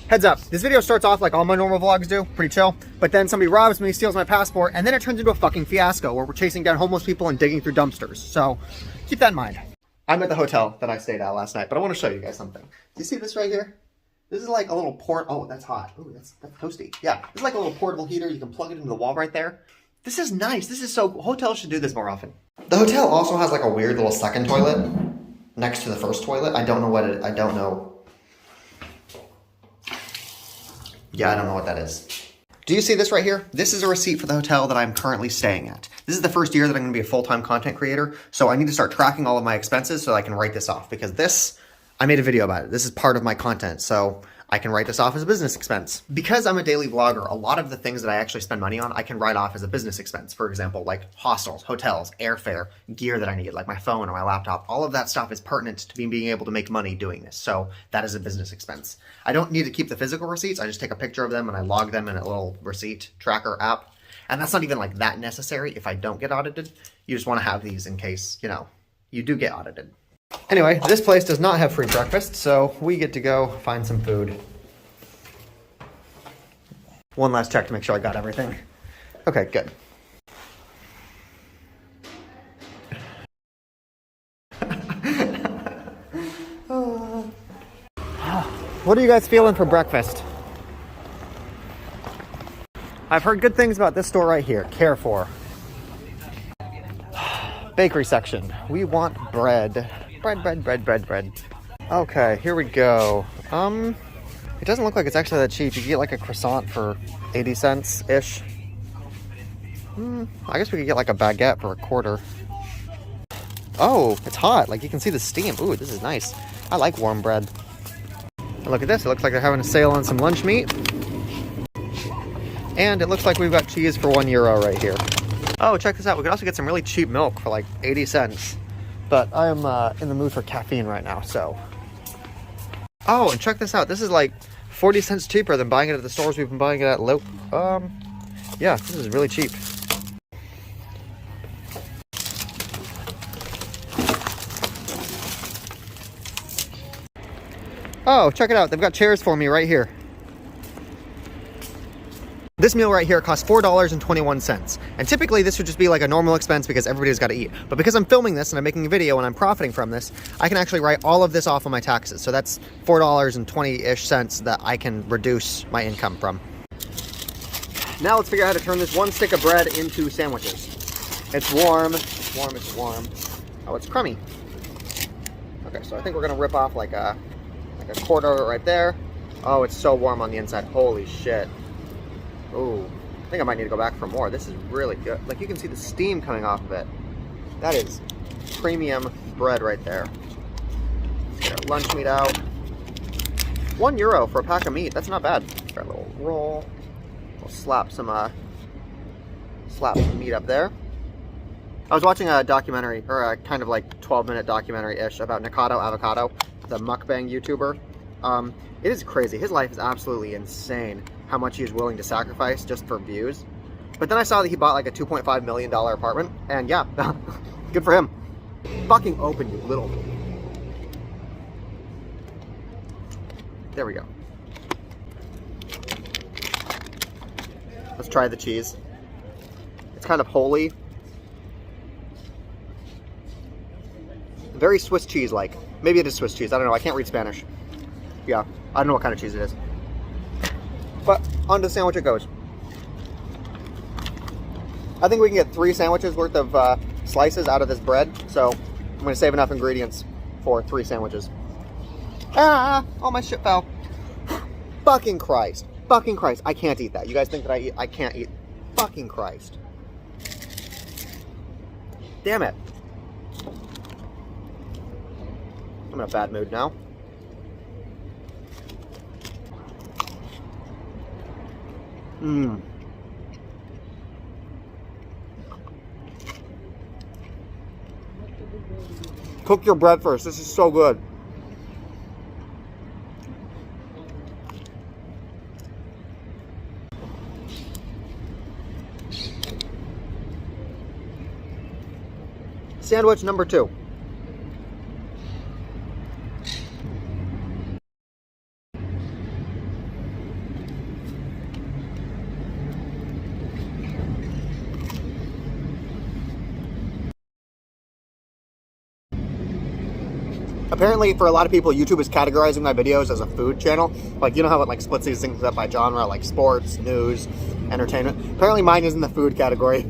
Heads up, this video starts off like all my normal vlogs do, pretty chill, but then somebody robs me, steals my passport, and then it turns into a fucking fiasco where we're chasing down homeless people and digging through dumpsters. So keep that in mind. I'm at the hotel that I stayed at last night, but I want to show you guys something. Do you see this right here? This is like a little oh, that's hot. Oh, that's toasty. Yeah, this is like a little portable heater. You can plug it into the wall right there. This is nice. This is so, hotels should do this more often. The hotel also has like a weird little second toilet next to the first toilet. I don't know what I don't know. Yeah, I don't know what that is. Do you see this right here? This is a receipt for the hotel that I'm currently staying at. This is the first year that I'm gonna be a full-time content creator, so I need to start tracking all of my expenses so I can write this off, because this, I made a video about it. This is part of my content, so I can write this off as a business expense. Because I'm a daily vlogger, a lot of the things that I actually spend money on, I can write off as a business expense. For example, like hostels, hotels, airfare, gear that I need, like my phone or my laptop. All of that stuff is pertinent to me being able to make money doing this. So that is a business expense. I don't need to keep the physical receipts. I just take a picture of them and I log them in a little receipt tracker app. And that's not even like that necessary if I don't get audited. You just want to have these in case, you know, you do get audited. Anyway, this place does not have free breakfast, so we get to go find some food. One last check to make sure I got everything. Okay, good. What are you guys feeling for breakfast? I've heard good things about this store right here, Carrefour. Bakery section. We want bread. Bread. Okay, here we go. It doesn't look like it's actually that cheap. You can get like a croissant for 80 cents-ish. I guess we could get like a baguette for a quarter. Oh, it's hot. Like you can see the steam. Ooh, this is nice. I like warm bread. And look at this. It looks like they're having a sale on some lunch meat. And it looks like we've got cheese for €1 right here. Oh, check this out. We could also get some really cheap milk for like 80 cents. But I am in the mood for caffeine right now, so. Oh, and check this out. This is like 40 cents cheaper than buying it at the stores we've been buying it at. Yeah, this is really cheap. Oh, check it out. They've got chairs for me right here. This meal right here costs $4.21. And typically this would just be like a normal expense because everybody's got to eat. But because I'm filming this and I'm making a video and I'm profiting from this, I can actually write all of this off on my taxes. So that's $4.20-ish that I can reduce my income from. Now let's figure out how to turn this one stick of bread into sandwiches. It's warm. It's warm. Oh, it's crummy. Okay, so I think we're gonna rip off like a quarter of it right there. Oh, it's so warm on the inside. Holy shit. Ooh, I think I might need to go back for more. This is really good. Like you can see the steam coming off of it. That is premium bread right there. Let's get our lunch meat out. €1 for a pack of meat. That's not bad. Got a little roll. We'll slap some meat up there. I was watching a documentary, or a kind of like 12-minute documentary-ish about Nikado Avocado, the mukbang YouTuber. It is crazy. His life is absolutely insane. How much he is willing to sacrifice just for views. But then I saw that he bought like a $2.5 million apartment, and yeah, good for him. Fucking open, you little. There we go. Let's try the cheese. It's kind of holy. Very Swiss cheese-like. Maybe it is Swiss cheese. I don't know. I can't read Spanish. Yeah, I don't know what kind of cheese it is. But on to the sandwich it goes. I think we can get 3 sandwiches worth of slices out of this bread. So I'm going to save enough ingredients for 3 sandwiches. Ah! All my shit fell. Fucking Christ. Fucking Christ. I can't eat that. You guys think that I can't eat. Fucking Christ. Damn it. I'm in a bad mood now. Cook your bread first. This is so good. Sandwich number 2. Apparently, for a lot of people, YouTube is categorizing my videos as a food channel. Like, you know how it like splits these things up by genre, like sports, news, entertainment. Apparently, mine is in the food category.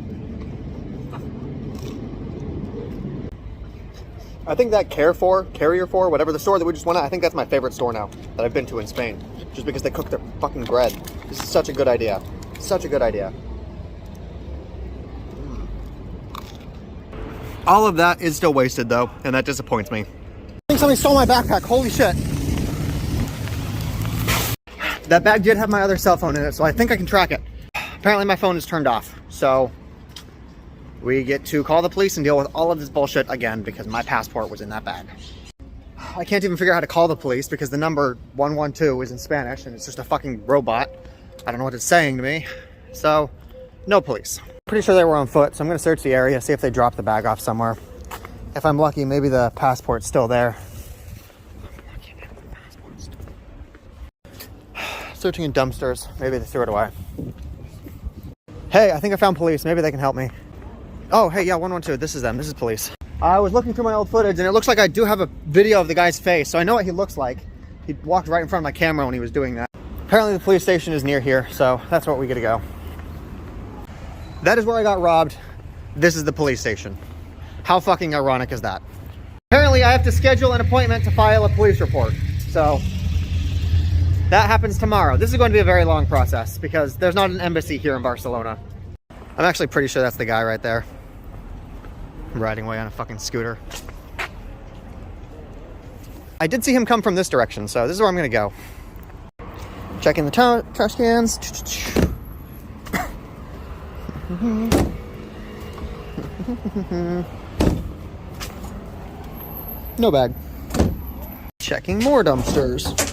I think that Carrier 4, whatever the store that we just went at, I think that's my favorite store now that I've been to in Spain. Just because they cook their fucking bread. This is such a good idea. Such a good idea. All of that is still wasted though, and that disappoints me. I think somebody stole my backpack, holy shit. That bag did have my other cell phone in it, so I think I can track it. Apparently my phone is turned off, so we get to call the police and deal with all of this bullshit again because my passport was in that bag. I can't even figure out how to call the police because the number 112 is in Spanish and it's just a fucking robot. I don't know what it's saying to me. So, no police. Pretty sure they were on foot, so I'm gonna search the area, see if they dropped the bag off somewhere. If I'm lucky, maybe the passport's still there. Searching in dumpsters, maybe they threw it away. Hey, I think I found police, maybe they can help me. Oh, hey, yeah, 112, this is them, this is police. I was looking through my old footage and it looks like I do have a video of the guy's face, so I know what he looks like. He walked right in front of my camera when he was doing that. Apparently the police station is near here, so that's where we get to go. That is where I got robbed. This is the police station. How fucking ironic is that? Apparently I have to schedule an appointment to file a police report, so that happens tomorrow. This is going to be a very long process because there's not an embassy here in Barcelona. I'm actually pretty sure that's the guy right there. Riding away on a fucking scooter. I did see him come from this direction, so this is where I'm gonna go. Checking the trash cans. No bag. Checking more dumpsters.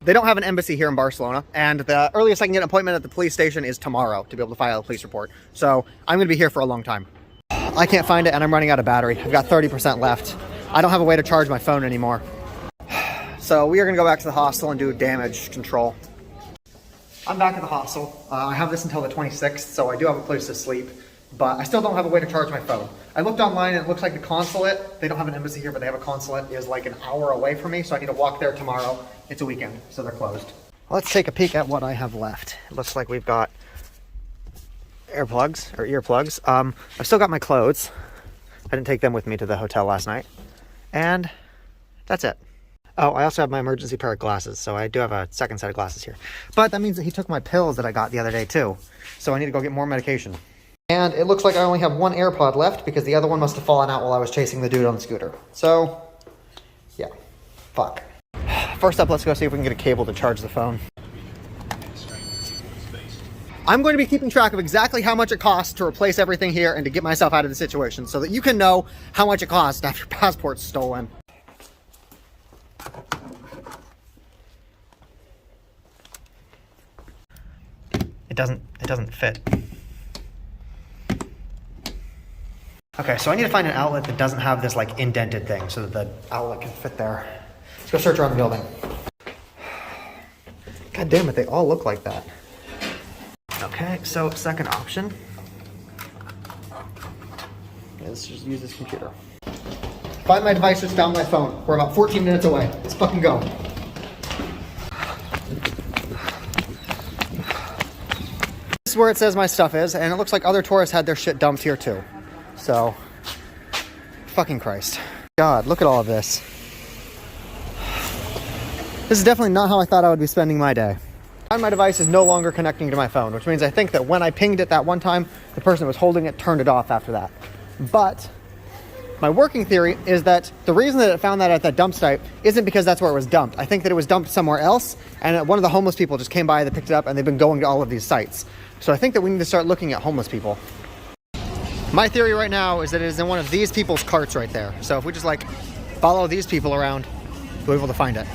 They don't have an embassy here in Barcelona, and the earliest I can get an appointment at the police station is tomorrow to be able to file a police report. So I'm gonna be here for a long time. I can't find it and I'm running out of battery. I've got 30% left. I don't have a way to charge my phone anymore. So we are gonna go back to the hostel and do damage control. I'm back at the hostel. I have this until the 26th, so I do have a place to sleep, but I still don't have a way to charge my phone. I looked online and it looks like the consulate, they don't have an embassy here, but they have a consulate, is like an hour away from me, so I need to walk there tomorrow. It's a weekend, so they're closed. Let's take a peek at what I have left. It looks like we've got earplugs. I've still got my clothes. I didn't take them with me to the hotel last night. And that's it. Oh, I also have my emergency pair of glasses, so I do have a second set of glasses here. But that means that he took my pills that I got the other day too. So I need to go get more medication. And it looks like I only have one AirPod left because the other one must have fallen out while I was chasing the dude on the scooter. So, yeah, fuck. First up, let's go see if we can get a cable to charge the phone. I'm going to be keeping track of exactly how much it costs to replace everything here and to get myself out of the situation so that you can know how much it costs to have your passport stolen. It doesn't fit. Okay, so I need to find an outlet that doesn't have this like indented thing so that the outlet can fit there. Let's go search around the building. God damn it, they all look like that. Okay, so second option. Let's just use this computer. Find my devices, found my phone. We're about 14 minutes away. Let's fucking go. This is where it says my stuff is, and it looks like other tourists had their shit dumped here too. So, fucking Christ. God, look at all of this. This is definitely not how I thought I would be spending my day. My device is no longer connecting to my phone, which means I think that when I pinged it that one time, the person that was holding it turned it off after that. But my working theory is that the reason that it found that at that dump site isn't because that's where it was dumped. I think that it was dumped somewhere else, and one of the homeless people just came by, they picked it up, and they've been going to all of these sites. So I think that we need to start looking at homeless people. My theory right now is that it is in one of these people's carts right there. So if we just like follow these people around, we'll be able to find it.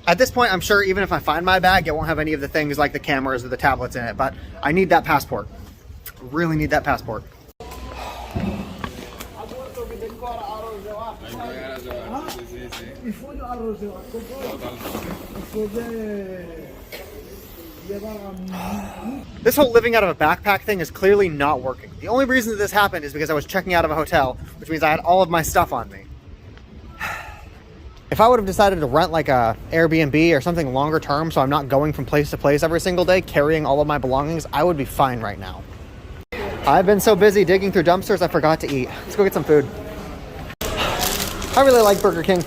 At this point, I'm sure even if I find my bag, it won't have any of the things like the cameras or the tablets in it, but I need that passport. Really need that passport. This whole living out of a backpack thing is clearly not working. The only reason that this happened is because I was checking out of a hotel, which means I had all of my stuff on me. If I would have decided to rent like a Airbnb or something longer term, so I'm not going from place to place every single day carrying all of my belongings, I would be fine right now. I've been so busy digging through dumpsters, I forgot to eat. Let's go get some food. I really like Burger King.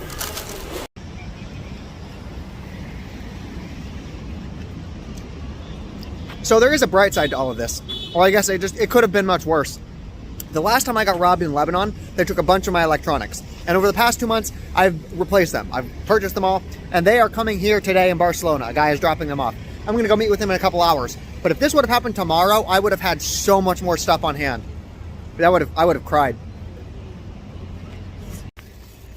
So there is a bright side to all of this. Well, I guess it could have been much worse. The last time I got robbed in Lebanon, they took a bunch of my electronics. And over the past 2 months, I've replaced them. I've purchased them all, and they are coming here today in Barcelona. A guy is dropping them off. I'm gonna go meet with him in a couple hours. But if this would have happened tomorrow, I would have had so much more stuff on hand. I would have cried.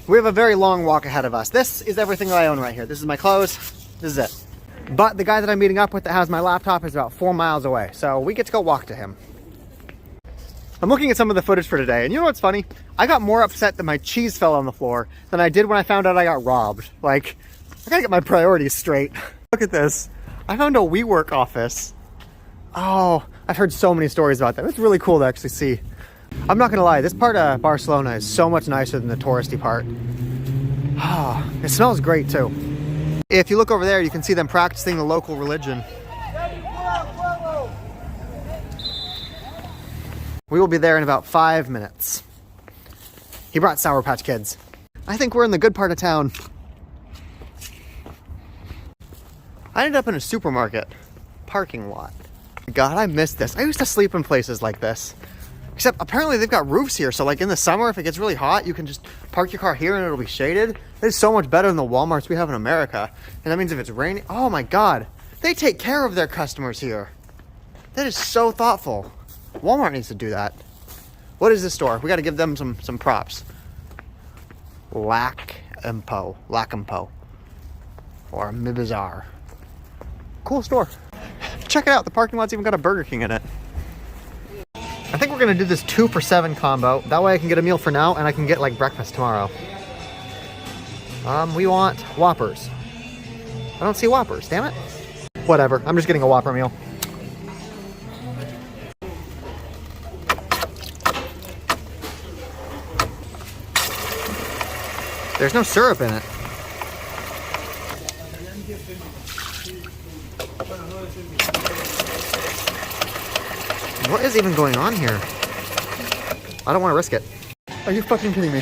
We have a very long walk ahead of us. This is everything that I own right here. This is my clothes. This is it. But the guy that I'm meeting up with that has my laptop is about 4 miles away. So we get to go walk to him. I'm looking at some of the footage for today, and you know what's funny? I got more upset that my cheese fell on the floor than I did when I found out I got robbed. Like, I gotta get my priorities straight. Look at this. I found a WeWork office. Oh, I've heard so many stories about that. It's really cool to actually see. I'm not gonna lie, this part of Barcelona is so much nicer than the touristy part. Oh, it smells great too. If you look over there, you can see them practicing the local religion. We will be there in about 5 minutes. He brought Sour Patch Kids. I think we're in the good part of town. I ended up in a supermarket parking lot. God, I missed this. I used to sleep in places like this. Except apparently they've got roofs here, so like in the summer, if it gets really hot, you can just park your car here and it'll be shaded. That is so much better than the Walmarts we have in America. And that means if it's raining, oh my God, they take care of their customers here. That is so thoughtful. Walmart needs to do that. What is this store? We got to give them some props. Lacampo. Or Mibazar. Cool store. Check it out. The parking lot's even got a Burger King in it. I think we're going to do this 2 for $7 combo. That way I can get a meal for now and I can get like breakfast tomorrow. We want Whoppers. I don't see Whoppers, damn it. Whatever. I'm just getting a Whopper meal. There's no syrup in it. What is even going on here? I don't want to risk it. Are you fucking kidding me?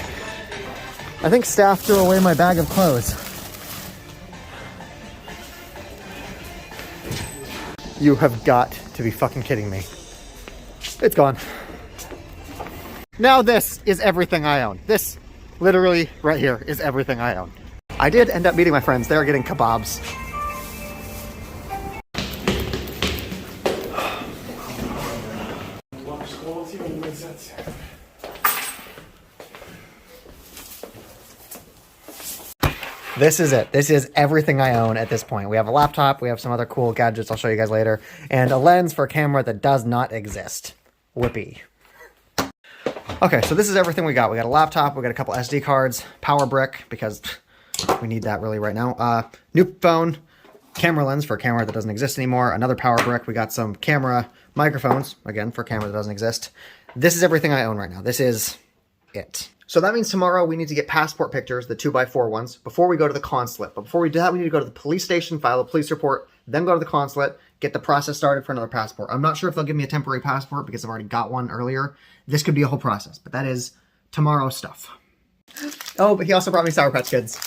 I think staff threw away my bag of clothes. You have got to be fucking kidding me. It's gone. Now this is everything I own. This literally right here is everything I own. I did end up meeting my friends. They are getting kebabs. This is it. This is everything I own at this point. We have a laptop. We have some other cool gadgets I'll show you guys later. And a lens for a camera that does not exist. Whippy. Okay, so this is everything we got. We got a laptop. We got a couple SD cards. Power brick, because we need that really right now. New phone. Camera lens for a camera that doesn't exist anymore. Another power brick. We got some camera microphones. Again, for a camera that doesn't exist. This is everything I own right now. This is it. So that means tomorrow we need to get passport pictures, the 2x4 ones, before we go to the consulate. But before we do that, we need to go to the police station, file a police report, then go to the consulate, get the process started for another passport. I'm not sure if they'll give me a temporary passport because I've already got one earlier. This could be a whole process, but that is tomorrow's stuff. Oh, but he also brought me Sour Patch Kids.